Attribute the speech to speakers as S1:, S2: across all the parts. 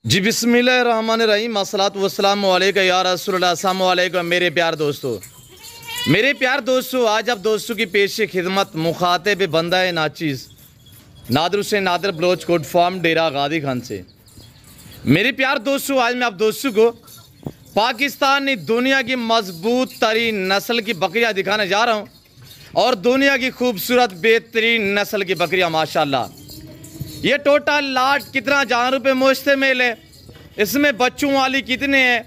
S1: जी बिस्मिल्लाहिर्रहमानिर्रहीम अस्सलातु वस्सलामु अलैका या रसूलल्लाह। अस्सलामु अलैकुम मेरे प्यार दोस्तों, आज आप दोस्तों की पेश खिदमत मुखातिब बंदा नाचीज़ नादर से नादर बलोच कोट फार्म डेरा गादी खान से। मेरे प्यार दोस्तों, आज मैं आप दोस्तों को पाकिस्तान की दुनिया की मजबूत तरीन नस्ल की बकरियाँ दिखाने जा रहा हूँ और दुनिया की खूबसूरत बेहतरीन नस्ल की बकरियाँ माशाल्लाह। ये टोटल लाट कितना जानवर पे मुश्तमिल है, इसमें बच्चों वाली कितने हैं,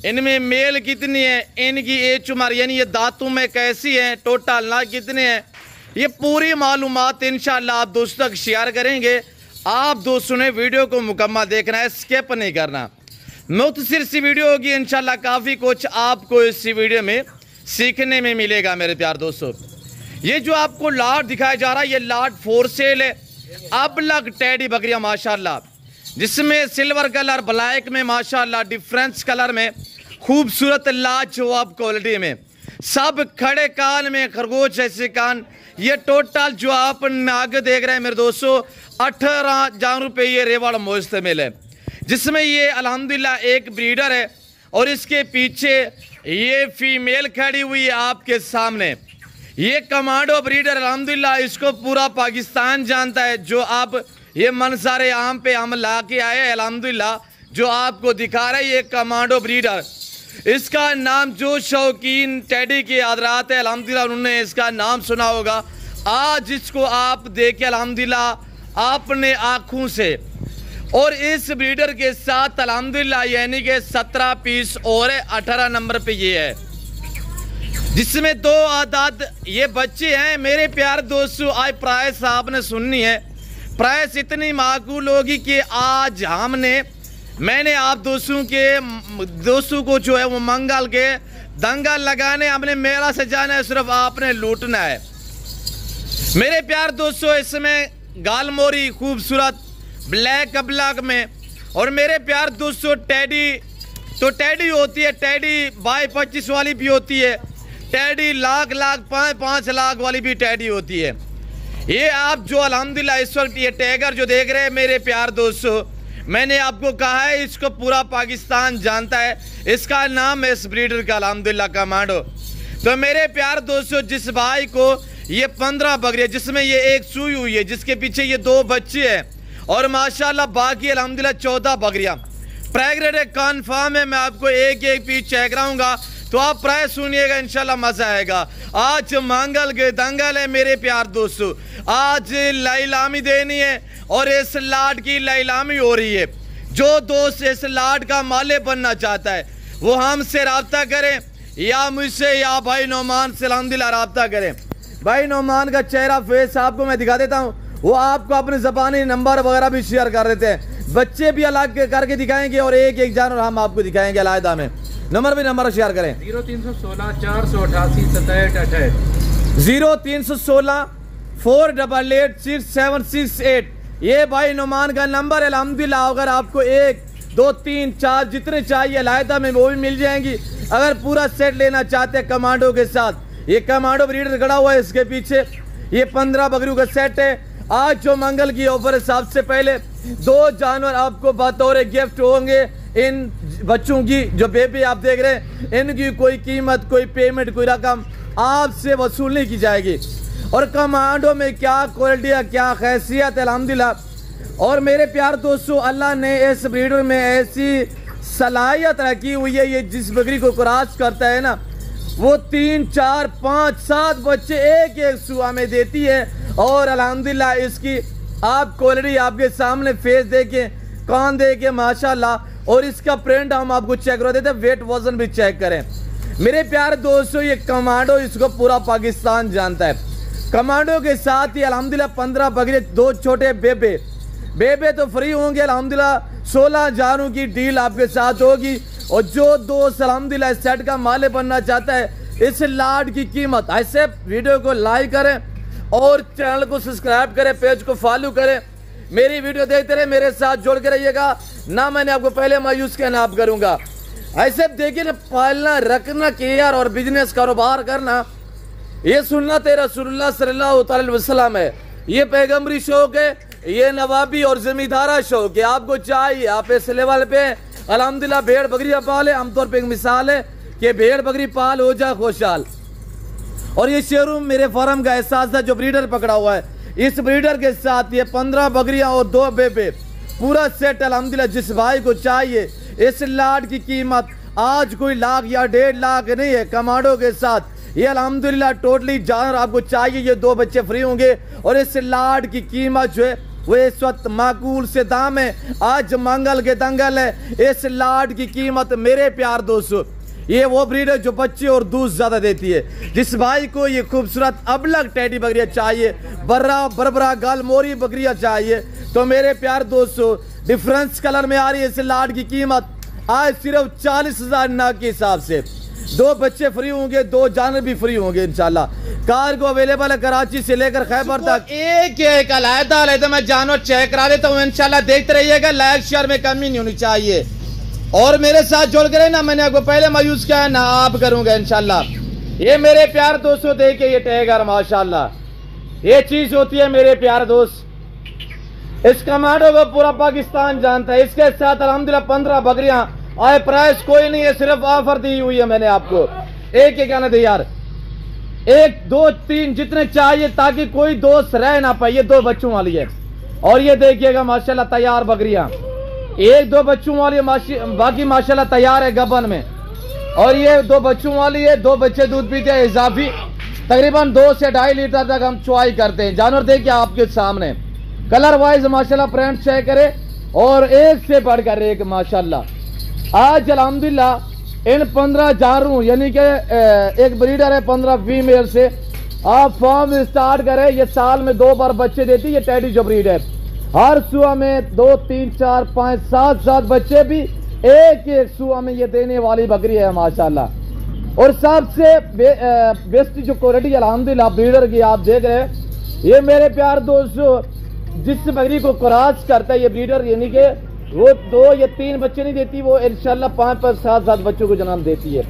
S1: इनमें मेल कितनी है, इनकी एज उम्र यानी ये दांतों में कैसी है, टोटल लाट कितने हैं, ये पूरी मालूमात इंशाल्लाह आप दोस्तों तक शेयर करेंगे। आप दोस्तों ने वीडियो को मुकम्मल देखना है, स्किप नहीं करना। मुख्तसर सी वीडियो होगी इंशाल्लाह, काफ़ी कुछ आपको इस वीडियो में सीखने में मिलेगा। मेरे प्यार दोस्तों, ये जो आपको लाट दिखाया जा रहा है, ये लाट फोर सेल है। अब लग टैडी बकरियां माशाल्लाह, जिसमें सिल्वर कलर ब्लैक में माशाल्लाह डिफरेंस कलर में खूबसूरत लाजवाब क्वालिटी में, सब खड़े कान में खरगोश ऐसे कान। ये टोटल जो आप नाग देख रहे हैं मेरे दोस्तों, 18 जानवर पे ये रेवाड़ मुश्तमिल है, जिसमें ये अल्हम्दुलिल्लाह एक ब्रीडर है और इसके पीछे ये फीमेल खड़ी हुई है आपके सामने। ये कमांडो ब्रीडर अल्हम्दुलिल्लाह, इसको पूरा पाकिस्तान जानता है। जो आप ये मंजर आम पे हम ला के आए हैं अल्हम्दुलिल्लाह, जो आपको दिखा रहे हैं ये कमांडो ब्रीडर। इसका नाम जो शौकीन टैडी के हज़रात है अल्हम्दुलिल्लाह, उन्होंने इसका नाम सुना होगा। आज इसको आप देखे अल्हम्दुलिल्लाह आपने आँखों से, और इस ब्रीडर के साथ अल्हम्दुलिल्लाह यानी कि 17 पीस और 18 नंबर पे ये है, जिसमें 2 आदाद ये बच्चे हैं। मेरे प्यार दोस्तों, आज प्राइस आपने सुननी है। प्राइस इतनी माकूल होगी कि आज मैंने आप दोस्तों को जो है वो मंगल के दंगल लगाने, हमने मेला से जाना है, सिर्फ आपने लूटना है। मेरे प्यार दोस्तों, इसमें गालमोरी खूबसूरत ब्लैक ब्लैक में, और मेरे प्यार दोस्तों टैडी होती है, टैडी 22-25 वाली भी होती है, टैडी लाख 5 लाख वाली भी टैडी होती है। ये आप जो अल्हम्दुलिल्लाह इस वक्त ये टैगर जो देख रहे हैं मेरे प्यार दोस्तों, मैंने आपको कहा है इसको पूरा पाकिस्तान जानता है। इसका नाम है इस ब्रीडर का अल्हम्दुलिल्लाह कमांडो। तो मेरे प्यार दोस्तों, जिस भाई को ये 15 बकरियाँ, जिसमें ये एक सूई हुई है, जिसके पीछे ये 2 बच्चे हैं, और माशाल्लाह बाकी अल्हम्दुलिल्लाह 14 बकरियाँ प्रेग्नेंट है, कन्फर्म है। मैं आपको एक एक पीस चेक कराऊंगा, तो आप प्राइस सुनिएगा, इंशाल्लाह मजा आएगा। आज मंगल के दंगल है मेरे प्यार दोस्तों, आज नीलामी देनी है और इस लाट की नीलामी हो रही है। जो दोस्त इस लाट का मालिक बनना चाहता है वो हमसे रब्ता करें, या मुझसे या भाई नौमान से अल्हम्दुलिल्लाह रब्ता करें। भाई नौमान का चेहरा फेस आपको मैं दिखा देता हूँ, वो आपको अपने ज़बानी नंबर वगैरह भी शेयर कर देते हैं। बच्चे भी अलग करके दिखाएंगे और एक एक जानवर हम आपको दिखाएंगे अलग में। नंबर शेयर करें,
S2: 0316 488 6768
S1: 0316 488 6768। ये भाई नुमान का नंबर है अल्हम्दुलिल्लाह। अगर आपको 1 2 3 4 जितने चाहिए अलहदा में वो भी मिल जाएंगी। अगर पूरा सेट लेना चाहते हैं कमांडो के साथ, ये कमांडो ब्रीडर खड़ा हुआ है, इसके पीछे ये 15 बकरियों का सेट है। आज जो मंगल की ऑफर है, सबसे पहले 2 जानवर आपको बतौर गिफ्ट होंगे। इन बच्चों की जो बेबी आप देख रहे हैं, इनकी कोई कीमत, कोई पेमेंट, कोई रकम आपसे वसूल नहीं की जाएगी। और कमांडो में क्या क्वालिटी है, क्या खैसियत है अल्हम्दुलिल्लाह। और मेरे प्यार दोस्तों, अल्लाह ने इस ब्रीडर में ऐसी सलाहियत रखी हुई है, ये जिस बकरी को क्रॉस करता है ना, वो 3 4 5 7 बच्चे एक सुआ में देती है। और अल्हम्दुलिल्लाह इसकी आप क्वालिटी आपके सामने फेस देखे, कान देखे माशाल्लाह, और इसका प्रिंट हम आपको चेक करा देते हैं, वेट वजन भी चेक करें। मेरे प्यारे दोस्तों, ये कमांडो, इसको पूरा पाकिस्तान जानता है। कमांडो के साथ ही अल्हम्दुलिल्लाह 15 बकरे, 2 छोटे बेबे तो फ्री होंगे अल्हम्दुलिल्लाह। 16 जानों की डील आपके साथ होगी। और जो दोस्त अल्हम्दुलिल्लाह सेट का मालिक बनना चाहता है, इस लाट की कीमत, ऐसे वीडियो को लाइक करें और चैनल को सब्सक्राइब करें, पेज को फॉलो करें, मेरी वीडियो देखते रहे, मेरे साथ जुड़ के रहिएगा ना। मैंने आपको पहले मायूस कहना आप करूंगा। ऐसे देखिए ना, पालना, रखना, केयर और बिजनेस कारोबार करना, ये सुन्नत रसूलुल्लाह सल्लल्लाहु अलैहि वसल्लम है। ये पैगंबरी शौक है, ये नवाबी और जमींदारा शौक है, आपको चाहिए आप इस लेवल पे अल्हम्दुलिल्लाह भेड़ बकरियां पाले। आमतौर पे एक मिसाल है कि भेड़ बकरी पाल हो जाए खुशहाल। और ये शोरूम मेरे फार्म का एहसास था जो ब्रीडर पकड़ा हुआ है, इस ब्रीडर के साथ ये 15 बकरियां और 2 बेबे पूरा सेट अल्हम्दुलिल्लाह। जिस भाई को चाहिए इस लाड की कीमत आज कोई लाख या 1.5 लाख नहीं है, कमांडो के साथ ये अल्हम्दुलिल्लाह टोटली जानवर आपको चाहिए, ये 2 बच्चे फ्री होंगे। और इस लाड की कीमत जो है वो इस वक्त माकूल से दाम है। आज मंगल के दंगल है। इस लाड की कीमत मेरे प्यार दोस्तों, ये वो ब्रीड है जो बच्चे और दूध ज्यादा देती है। जिस भाई को ये खूबसूरत अबलग टेडी बकरियां चाहिए, बर्रा बरबरा गाल मोरी बकरियां चाहिए, तो मेरे प्यार दोस्तों डिफरेंस कलर में आ रही है इस लाड की कीमत आज सिर्फ 40,000 नाक के हिसाब से। 2 बच्चे फ्री होंगे, 2 जानवर भी फ्री होंगे इंशाल्लाह। कार को अवेलेबल है कराची से लेकर खैबर तक। एक अलहदा मैं जानवर चेक करा देता हूँ इंशाल्लाह, देखते रहिएगा। लाइक शेयर में कमी नहीं होनी चाहिए और मेरे साथ जुड़ कर ना, मैंने आपको पहले मायूस किया है ना आप करूंगा इंशाल्लाह। ये मेरे प्यार दोस्तों देखिए ये टैगर माशाल्लाह ये चीज होती है मेरे प्यार दोस्त। इस कमांडो को पूरा पाकिस्तान जानता है। इसके साथ अल्हम्दुलिल्लाह 15 बकरियां आए, प्राइस कोई नहीं है, सिर्फ ऑफर दी हुई है मैंने आपको। एक एक आने दे यार, 1 2 3 जितने चाहिए ताकि कोई दोस्त रह ना पाए। ये 2 बच्चों वाली है और ये देखिएगा माशाल्लाह तैयार बकरियां, 1 2 बच्चों वाली बाकी माशाल्लाह तैयार है गबन में। और ये 2 बच्चों वाली है, 2 बच्चे दूध पीते हैं इजाफी, तकरीबन 2 से 2.5 लीटर तक हम चुवाई करते हैं। जानवर देखिए आपके सामने, कलर वाइज माशाल्लाह प्रिंट चेक करे और एक से बढ़कर एक माशाल्लाह। आज अल्हम्दुलिल्लाह इन 15 जानवरों यानी कि एक ब्रीडर है 15 फीमेल से आप फार्म स्टार्ट करें। ये साल में 2 बार बच्चे देती है। ये टेडी जो ब्रीड है हर सुबह में 2 3 4 5 7 बच्चे भी एक सुबह में ये देने वाली बकरी है माशाल्लाह। और सबसे बेस्ट जो क्वालिटी अल्हम्दुलिल्लाह ब्रीडर की आप देख रहे हैं, ये मेरे प्यार दोस्तों जिस बकरी को क्रॉस करता है ये ब्रीडर यानी कि वो 2 या 3 बच्चे नहीं देती, वो इंशाल्लाह 5 7 बच्चों को जन्म देती है।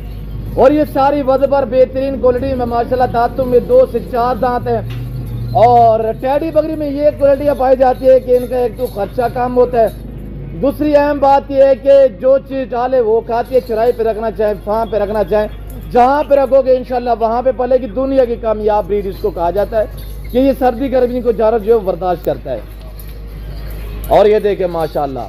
S1: और ये सारी वजबर बेहतरीन क्वालिटी में माशाल्लाह दांतों में 2 से 4 दांत हैं। और टेडी बकरी में ये क्वालिटियाँ पाई जाती है कि इनका एक तो खर्चा कम होता है, दूसरी अहम बात यह है कि जो चीज़ डाले वो खाती है। चराई पे रखना चाहे, फार्म पे रखना चाहे, जहाँ पे रखोगे इंशाल्लाह वहाँ पे पलेगी। दुनिया की कामयाब ब्रीड इसको कहा जाता है कि ये सर्दी गर्मी को ज़्यादा जो बर्दाश्त करता है। और ये देखे माशाल्लाह,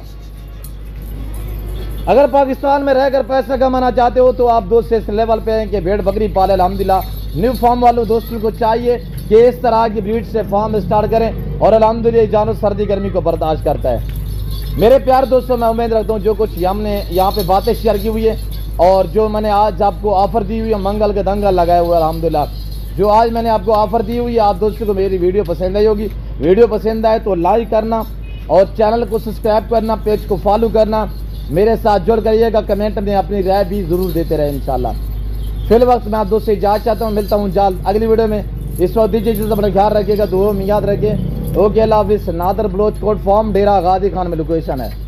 S1: अगर पाकिस्तान में रहकर पैसा कमाना चाहते हो तो आप दोस्त इस लेवल पे हैं कि भेड़ बकरी पाले अल्हम्दुलिल्लाह। न्यू फार्म वालों दोस्तों को चाहिए कि इस तरह की ब्रीड से फार्म स्टार्ट करें और अल्हम्दुलिल्लाह जानवर सर्दी गर्मी को बर्दाश्त करता है। मेरे प्यार दोस्तों मैं उम्मीद रखता हूँ जो कुछ हमने यहाँ पे बातें शेयर की हुई है और जो मैंने आज आपको ऑफर दी हुई है, मंगल के दंगल लगाए हुए अल्हम्दुलिल्लाह, जो आज मैंने आपको ऑफर दी हुई है, आप दोस्तों को मेरी वीडियो पसंद आई होगी। वीडियो पसंद आए तो लाइक करना और चैनल को सब्सक्राइब करना, पेज को फॉलो करना, मेरे साथ जुड़ करिएगा। कमेंट में अपनी राय भी जरूर देते रहे इंशाल्लाह। फिल वक्त मैं आप दोस्तों से इजाज़त चाहता हूँ, मिलता हूँ जल्द अगली वीडियो में। इस वक्त दीजिए चीज़ अपना ख्याल रखिएगा, दुआ में याद रखिए। ओके अल्लाह हाफिज़। नादर बलोच कोट फॉर्म डेरा गादी खान में लोकेशन है।